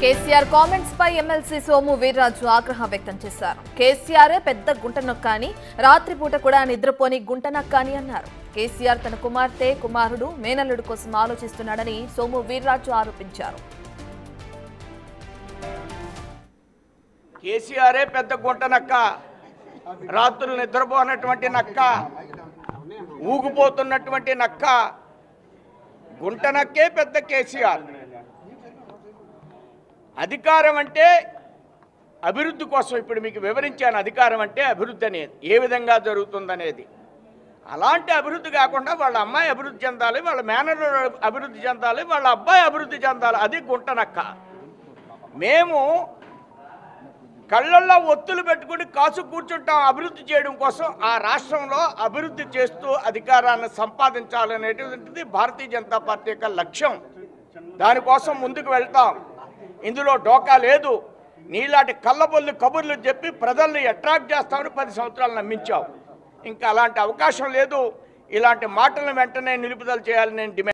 KCR comments పై MLC Somu Veerraju ఆగ్రహం వ్యక్తం చేశారు. కేసీఆర్ పెద్ద గుంటనొక్క అని, రాత్రిపూట కూడా నిద్రపోని గుంటనక్క అని అన్నారు. కేసీఆర్ తన కుమార్తె, కుమారుడు, మేనల్లుడు కోసం ఆలోచిస్తున్నాడని సోము వీర్రాజు ఆరోపించారు. కేసీఆర్ పెద్ద గుంటనక్క, రాత్రులు నిద్రపోనటువంటి నక్క, ఊగిపోతున్నటువంటి నక్క, గుంటనక్కే పెద్ద కేసీఆర్. అధికారం అంటే అభివృద్ధి కోసం ఇప్పుడు మీకు వివరించాను. అధికారం అంటే అభివృద్ధి అనేది ఏ విధంగా జరుగుతుందనేది. అలాంటి అభివృద్ధి కాకుండా వాళ్ళ అమ్మాయి అభివృద్ధి చెందాలి, వాళ్ళ మేనల్లుడు అభివృద్ధి చెందాలి, వాళ్ళ అబ్బాయి అభివృద్ధి చెందాలి. అది గుంటనక్క. మేము కళ్ళల్లో ఒత్తులు పెట్టుకుని కాసు కూర్చుంటాం అభివృద్ధి చేయడం కోసం. ఆ రాష్ట్రంలో అభివృద్ధి చేస్తూ అధికారాన్ని సంపాదించాలనేటువంటిది భారతీయ జనతా పార్టీ యొక్క లక్ష్యం. దానికోసం ముందుకు వెళ్తాం. ఇందులో డోకా లేదు. నీలాంటి కళ్ళబొల్లి కబుర్లు చెప్పి ప్రజల్ని అట్రాక్ట్ చేస్తామని 10 సంవత్సరాలు నమ్మించావు. ఇంకా అలాంటి అవకాశం లేదు. ఇలాంటి మాటలను వెంటనే నిలుపుదల చేయాలని నేను డిమాండ్